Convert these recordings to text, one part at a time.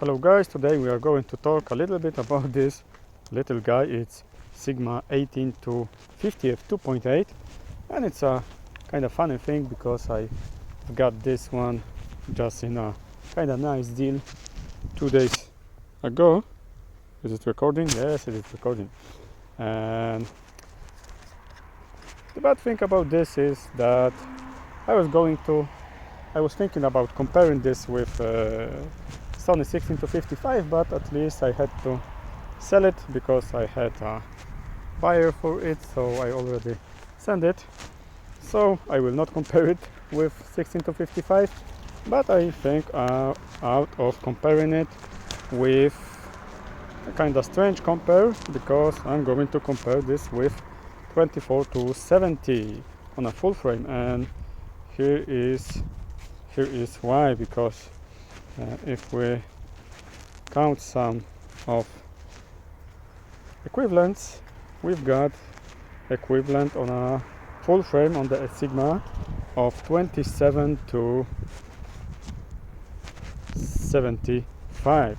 Hello guys, today we are going to talk a little bit about this little guy. It's Sigma 18 to 50 f2.8, and it's a kind of funny thing because I got this one just in a kind of nice deal 2 days ago. Is it recording? Yes, it is recording. And the bad thing about this is that I was thinking about comparing this with Sony 16 to 55, but at least I had to sell it because I had a buyer for it, so I already sent it. So I will not compare it with 16 to 55, but I think out of comparing it with a kind of strange compare, because I'm going to compare this with 24 to 70 on a full frame, and here is why. Because if we count some of equivalents, we've got equivalent on a full frame on the Sigma of 27 to 75,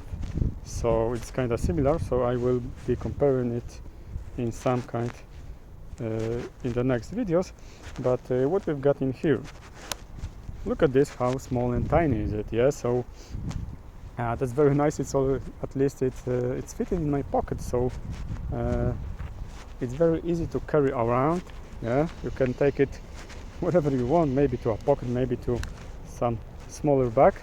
so it's kind of similar. So I will be comparing it in some kind in the next videos. But what we've got in here, look at this, how small and tiny is it. Yeah, so that's very nice. It's all, at least it's fitting in my pocket, so it's very easy to carry around. Yeah, you can take it wherever you want, maybe to a pocket, maybe to some smaller bag.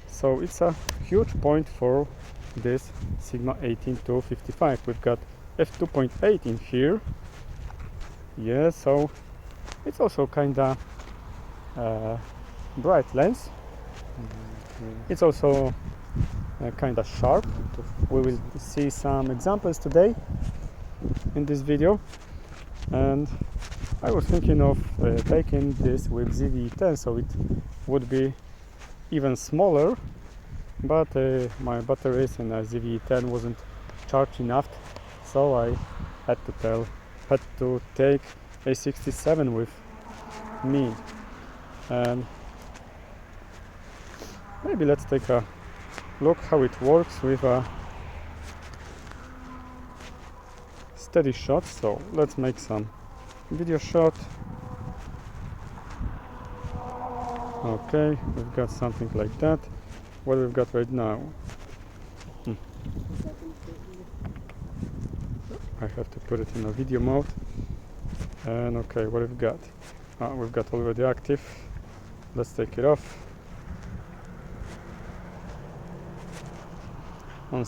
So it's a huge point for this Sigma 18 to 55. We've got f2.8 in here. Yeah, so it's also kind of bright lens. It's also kind of sharp. We will see some examples today in this video, and I was thinking of taking this with ZV-10, so it would be even smaller, but my batteries in a ZV-10 wasn't charged enough, so I had to take a 67 with me. And maybe let's take a look how it works with a steady shot. So let's make some video shot. Okay, we've got something like that. What we've got right now, I have to put it in a video mode. And okay, what we've got, we've got already active. Let's take it off. On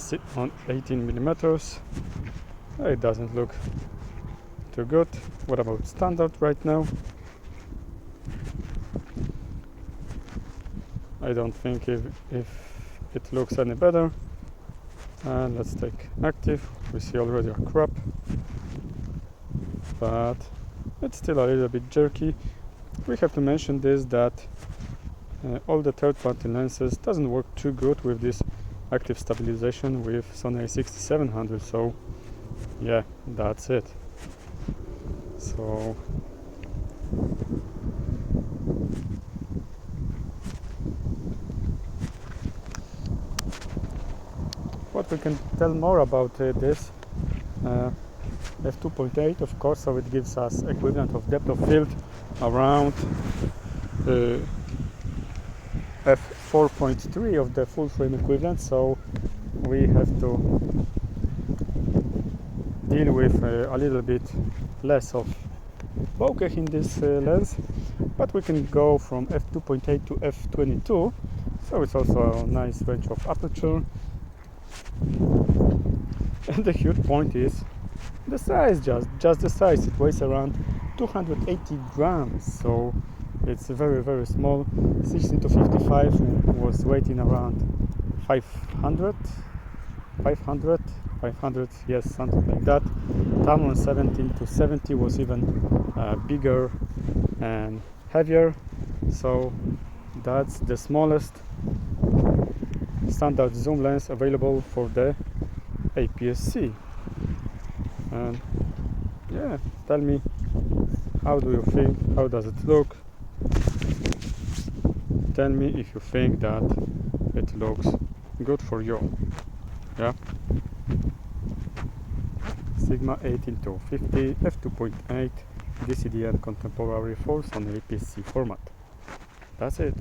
18 millimeters, it doesn't look too good. What about standard right now? I don't think if it looks any better. And let's take active. We see already a crop, but it's still a little bit jerky. We have to mention this, that all the third-party lenses doesn't work too good with this active stabilization with Sony A6700. So yeah, that's it. So what we can tell more about this f2.8, of course, so it gives us equivalent of depth of field around f4.3 of the full frame equivalent. So we have to deal with a little bit less of bokeh in this lens, but we can go from f2.8 to f22, so it's also a nice range of aperture. And the huge point is the size, just the size. It weighs around 280 grams, so it's very, very small. 16 to 55 was weighing around 500, yes, something like that. Tamron 17 to 70 was even bigger and heavier, so that's the smallest standard zoom lens available for the APS-C. And yeah, tell me, how do you think, how does it look? Tell me if you think that it looks good for you. Yeah. Sigma 18-50 f2.8 DCDN contemporary for Sony PC format. That's it.